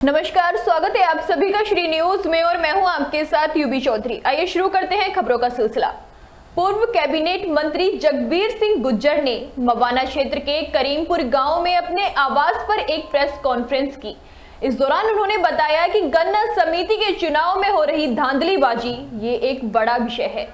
नमस्कार, स्वागत है आप सभी का श्री न्यूज में और मैं हूं आपके साथ यूबी चौधरी। आइए शुरू करते हैं खबरों का सिलसिला। पूर्व कैबिनेट मंत्री जगबीर सिंह गुज्जर ने मवाना क्षेत्र के करीमपुर गांव में अपने आवास पर एक प्रेस कॉन्फ्रेंस की। इस दौरान उन्होंने बताया कि गन्ना समिति के चुनाव में हो रही धांधलीबाजी ये एक बड़ा विषय है,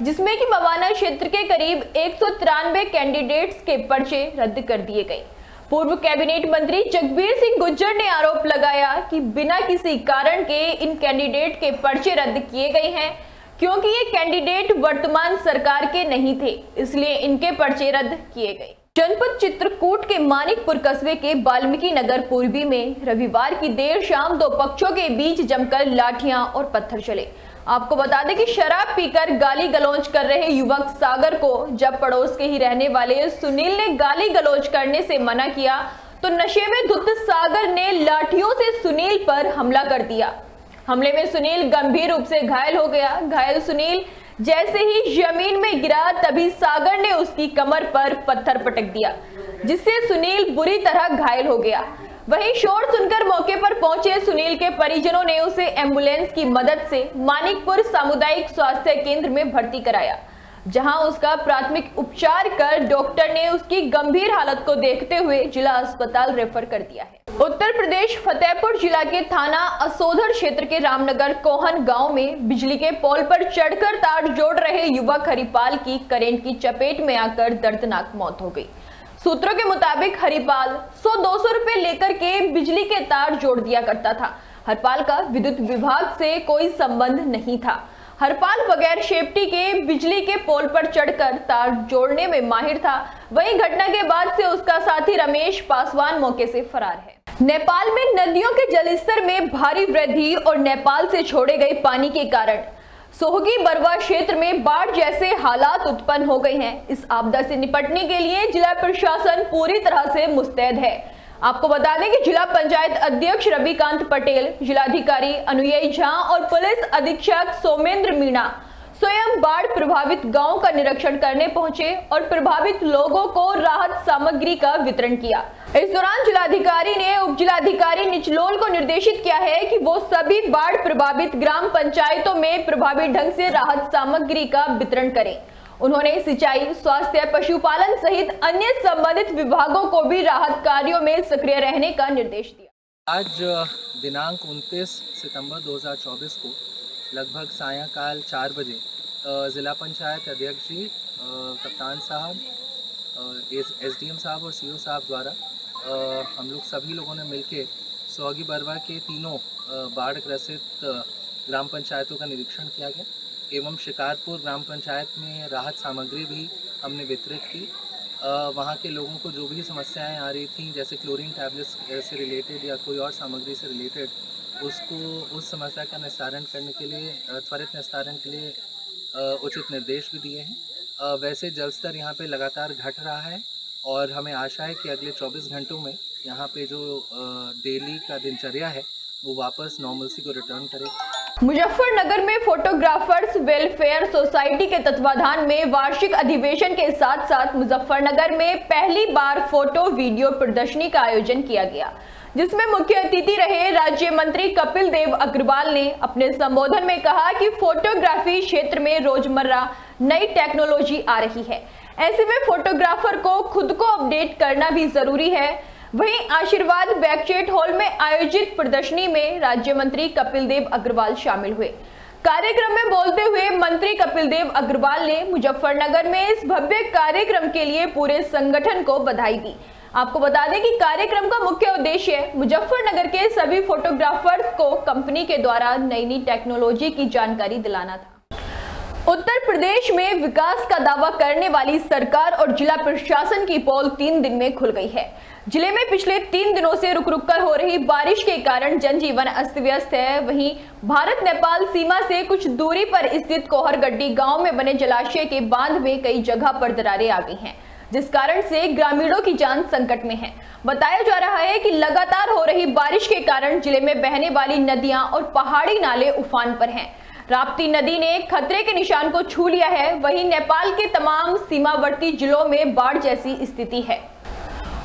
जिसमें कि मवाना क्षेत्र के करीब 193 कैंडिडेट्स के पर्चे रद्द कर दिए गए। पूर्व कैबिनेट मंत्री जगबीर सिंह गुज्जर ने आरोप लगाया कि बिना किसी कारण के इन कैंडिडेट के पर्चे रद्द किए गए हैं, क्योंकि ये कैंडिडेट वर्तमान सरकार के नहीं थे, इसलिए इनके पर्चे रद्द किए गए। जनपद चित्रकूट के मानिकपुर कस्बे के वाल्मीकि नगर पूर्वी में रविवार की देर शाम दो पक्षों के बीच जमकर लाठियां और पत्थर चले। आपको बता दें कि शराब पीकर गाली गलौज कर रहे युवक सागर को जब पड़ोस के ही रहने वाले सुनील ने गाली गलौज करने से मना किया तो नशे में धुत सागर ने लाठियों से सुनील पर हमला कर दिया। हमले में सुनील गंभीर रूप से घायल हो गया। घायल सुनील जैसे ही जमीन में गिरा तभी सागर ने उसकी कमर पर पत्थर पटक दिया, जिससे सुनील बुरी तरह घायल हो गया। वहीं शोर सुनकर मौके पर पहुंचे सुनील के परिजनों ने उसे एम्बुलेंस की मदद से मानिकपुर सामुदायिक स्वास्थ्य केंद्र में भर्ती कराया, जहां उसका प्राथमिक उपचार कर डॉक्टर ने उसकी गंभीर हालत को देखते हुए जिला अस्पताल रेफर कर दिया है। उत्तर प्रदेश फतेहपुर जिला के थाना असोधर क्षेत्र के रामनगर कोहन गांव में बिजली के पोल पर चढ़कर तार जोड़ रहे युवक हरिपाल की करंट की चपेट में आकर दर्दनाक मौत हो गई। सूत्रों के मुताबिक हरिपाल 100-200 रुपए लेकर के बिजली के तार जोड़ दिया करता था। हरिपाल का विद्युत विभाग से कोई संबंध नहीं था। हरिपाल बगैर सेफ्टी के बिजली के पोल पर चढ़कर तार जोड़ने में माहिर था। वहीं घटना के बाद से उसका साथी रमेश पासवान मौके से फरार है। नेपाल में नदियों के जलस्तर में भारी वृद्धि और नेपाल से छोड़े गए पानी के कारण सोहगी बरवा क्षेत्र में बाढ़ जैसे हालात उत्पन्न हो गए हैं। इस आपदा से निपटने के लिए जिला प्रशासन पूरी तरह से मुस्तैद है। आपको बता दें कि जिला पंचायत अध्यक्ष रविकांत पटेल, जिलाधिकारी अनुयायी झा और पुलिस अधीक्षक सोमेंद्र मीणा स्वयं बाढ़ प्रभावित गांव का निरीक्षण करने पहुंचे और प्रभावित लोगों को राहत सामग्री का वितरण किया। इस दौरान जिलाधिकारी ने उप जिलाधिकारी निचलोल को निर्देशित किया है कि वो सभी बाढ़ प्रभावित ग्राम पंचायतों में प्रभावी ढंग से राहत सामग्री का वितरण करें। उन्होंने सिंचाई, स्वास्थ्य, पशुपालन सहित अन्य संबंधित विभागों को भी राहत कार्यों में सक्रिय रहने का निर्देश दिया। आज दिनांक 29 सितंबर 2024 को लगभग सायंकाल 4 बजे ज़िला पंचायत अध्यक्ष जी, कप्तान साहब, एसडीएम साहब और सीओ साहब द्वारा हम लोग सभी लोगों ने मिलकर सोहगी बरवा के तीनों बाढ़ ग्रसित ग्राम पंचायतों का निरीक्षण किया गया एवं शिकारपुर ग्राम पंचायत में राहत सामग्री भी हमने वितरित की। वहाँ के लोगों को जो भी समस्याएं आ रही थी, जैसे क्लोरीन टैबलेट्स से रिलेटेड या कोई और सामग्री से रिलेटेड, उसको उस समस्या का निस्तारण करने के लिए, त्वरित निस्तारण के लिए उचित निर्देश भी दिए हैं। वैसे जल स्तर यहाँ पे लगातार घट रहा है और हमें आशा है कि अगले 24 घंटों में यहाँ पे जो डेली का दिनचर्या है वो वापस नॉर्मलसी को रिटर्न करेगा। मुजफ्फरनगर में फोटोग्राफर्स वेलफेयर सोसाइटी के तत्वाधान में वार्षिक अधिवेशन के साथ साथ मुजफ्फरनगर में पहली बार फोटो वीडियो प्रदर्शनी का आयोजन किया गया, जिसमें मुख्य अतिथि रहे राज्य मंत्री कपिल देव अग्रवाल ने अपने संबोधन में कहा कि फोटोग्राफी क्षेत्र में रोजमर्रा नई टेक्नोलॉजी आ रही है। ऐसे में फोटोग्राफर को खुद को अपडेट करना भी जरूरी है। वहीं आशीर्वाद बैक्चेट हॉल में आयोजित प्रदर्शनी में राज्य मंत्री कपिल देव अग्रवाल शामिल हुए। कार्यक्रम में बोलते हुए मंत्री कपिल देव अग्रवाल ने मुजफ्फरनगर में इस भव्य कार्यक्रम के लिए पूरे संगठन को बधाई दी। आपको बता दें कि कार्यक्रम का मुख्य उद्देश्य मुजफ्फरनगर के सभी फोटोग्राफर्स को कंपनी के द्वारा नई टेक्नोलॉजी की जानकारी दिलाना था। उत्तर प्रदेश में विकास का दावा करने वाली सरकार और जिला प्रशासन की पोल 3 दिन में खुल गई है। जिले में पिछले 3 दिनों से रुक रुक कर हो रही बारिश के कारण जनजीवन अस्त व्यस्त है। वहीं भारत नेपाल सीमा से कुछ दूरी पर स्थित कोहरगड्डी गांव में बने जलाशय के बांध में कई जगह पर दरारें आ गई हैं, जिस कारण से ग्रामीणों की जान संकट में है। बताया जा रहा है कि लगातार हो रही बारिश के कारण जिले में बहने वाली नदियां और पहाड़ी नाले उफान पर हैं। राप्ती नदी ने खतरे के निशान को छू लिया है। वहीं नेपाल के तमाम सीमावर्ती जिलों में बाढ़ जैसी स्थिति है।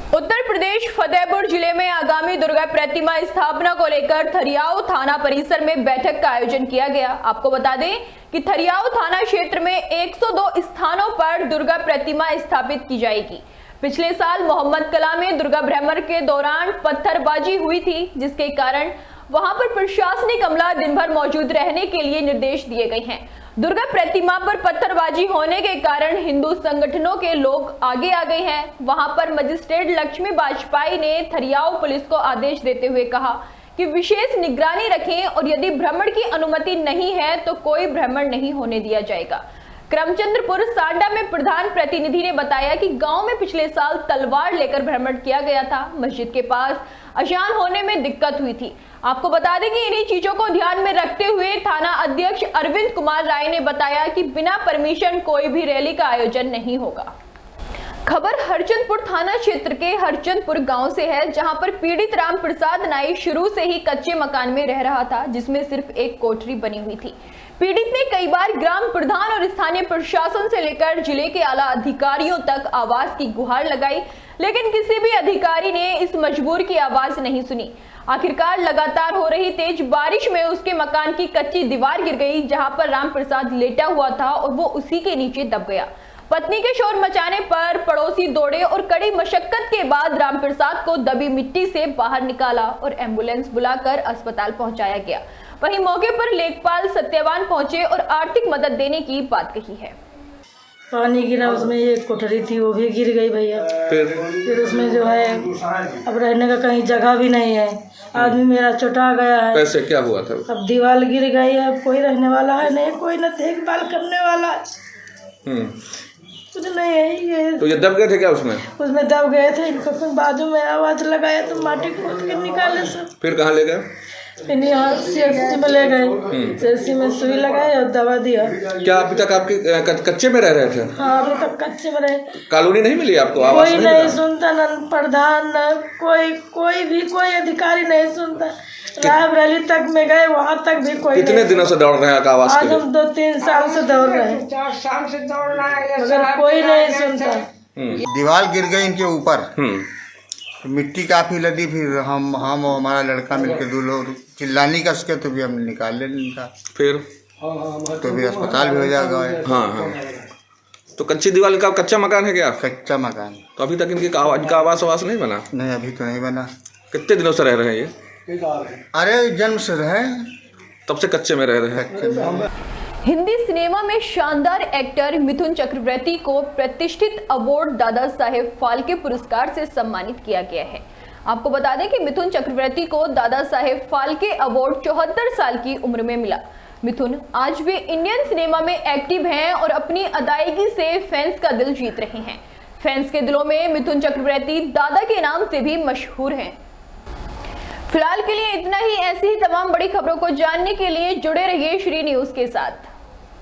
उत्तर प्रदेश फतेहपुर जिले में आगामी दुर्गा प्रतिमा स्थापना को लेकर थरियाव थाना परिसर में बैठक का आयोजन किया गया। आपको बता दें कि थरियाव थाना क्षेत्र में 102 स्थानों पर दुर्गा प्रतिमा स्थापित की जाएगी। पिछले साल मोहम्मद कला में दुर्गा भ्रमण के दौरान पत्थरबाजी हुई थी, जिसके कारण वहां पर प्रशासनिक अमला दिन भर मौजूद रहने के लिए निर्देश दिए गए हैं। दुर्गा प्रतिमा पर पत्थरबाजी होने के कारण हिंदू संगठनों के लोग आगे आ गए हैं। वहां पर मजिस्ट्रेट लक्ष्मी बाजपेयी ने थरियाव पुलिस को आदेश देते हुए कहा कि विशेष निगरानी रखें और यदि भ्रमण की अनुमति नहीं है तो कोई भ्रमण नहीं होने दिया जाएगा। करमचंद्रपुर सांडा में प्रधान प्रतिनिधि ने बताया कि गांव में पिछले साल तलवार लेकर भ्रमण किया गया था। मस्जिद के पास अजान होने में दिक्कत हुई थी। आपको बता दें कि इन्हीं चीजों को ध्यान में रखते हुए थाना अध्यक्ष अरविंद कुमार राय ने बताया कि बिना परमिशन कोई भी रैली का आयोजन नहीं होगा। खबर हरचंदपुर थाना क्षेत्र के हरचंदपुर गांव से है, जहां पर पीड़ित राम प्रसाद नाई शुरू से ही कच्चे मकान में रह रहा था, जिसमें सिर्फ एक कोठरी बनी हुई थी। पीड़ित ने कई बार ग्राम प्रधान और स्थानीय प्रशासन से लेकर जिले के आला अधिकारियों तक आवाज की गुहार लगाई, लेकिन किसी भी अधिकारी ने इस मजबूर की आवाज नहीं सुनी। आखिरकार लगातार हो रही तेज बारिश में उसके मकान की कच्ची दीवार गिर गई, जहां पर राम प्रसाद लेटा हुआ था और वो उसी के नीचे दब गया। पत्नी के शोर मचाने पर पड़ोसी दौड़े और कड़ी मशक्कत के बाद राम प्रसाद को दबी मिट्टी से बाहर निकाला और एम्बुलेंस बुलाकर अस्पताल पहुंचाया गया। वहीं मौके पर लेखपाल सत्यवान पहुंचे और आर्थिक मदद देने की बात कही है। पानी गिरा, उसमें एक कोठरी थी वो भी गिर गई भैया। फिर उसमें जो है अब रहने का कहीं जगह भी नहीं है। आदमी मेरा चुटा गया है। कैसे क्या हुआ था? अब दीवार गिर गई है, अब कोई रहने वाला है नहीं, कोई न देखभाल करने वाला है। कुछ नहीं है ये। तो ये दब गए थे क्या उसमें? उसमें दब गए थे। इनको फिर बाजू में आवाज लगाया तो माटी खोद के निकाले सब। फिर कहाँ ले गए? फिर यहाँ CHC में ले गए। CHC में सुई लगाए और दवा दिया। क्या अभी तक आपके कच्चे में रह रहे थे? हाँ, अभी तक कच्चे में रहे। कॉलोनी नहीं मिली आपको? आवास कोई नहीं सुनता, न प्रधान न कोई अधिकारी नहीं सुनता। रायबरेली तक में गए, वहाँ तक भी कोई। कितने दिनों से दौड़ रहे हैं आवास के आज लिए? हम 2-3 साल से दौड़ रहे हैं, 4 साल से दौड़ रहा है, मगर कोई नहीं सुनता। दीवार गिर गई इनके ऊपर, मिट्टी काफी लदी। फिर हम और हमारा लड़का मिलकर 2 लोग चिल्लानी कस के तो भी हमने निकाल ले इनका। फिर तो भी अस्पताल भेजा गया। हाँ। तो कच्ची दीवार का कच्चा मकान है क्या? कच्चा मकान। तो अभी तक इनकी इनका आवास नहीं बना? नहीं, अभी तो नहीं बना। कितने दिनों से रह रहे हैं ये? अरे जन्म से रहे, तब से कच्चे में रह रहे हैं। हिंदी सिनेमा में शानदार एक्टर मिथुन चक्रवर्ती को प्रतिष्ठित अवार्ड दादा साहेब फाल्के पुरस्कार से सम्मानित किया गया है। आपको बता दें कि मिथुन चक्रवर्ती को दादा साहेब फाल्के अवार्ड 74 साल की उम्र में मिला। मिथुन आज भी इंडियन सिनेमा में एक्टिव हैं और अपनी अदायगी से फैंस का दिल जीत रहे हैं। फैंस के दिलों में मिथुन चक्रवर्ती दादा के नाम से भी मशहूर हैं। फिलहाल के लिए इतना ही। ऐसी ही तमाम बड़ी खबरों को जानने के लिए जुड़े रहिए श्री न्यूज़ के साथ।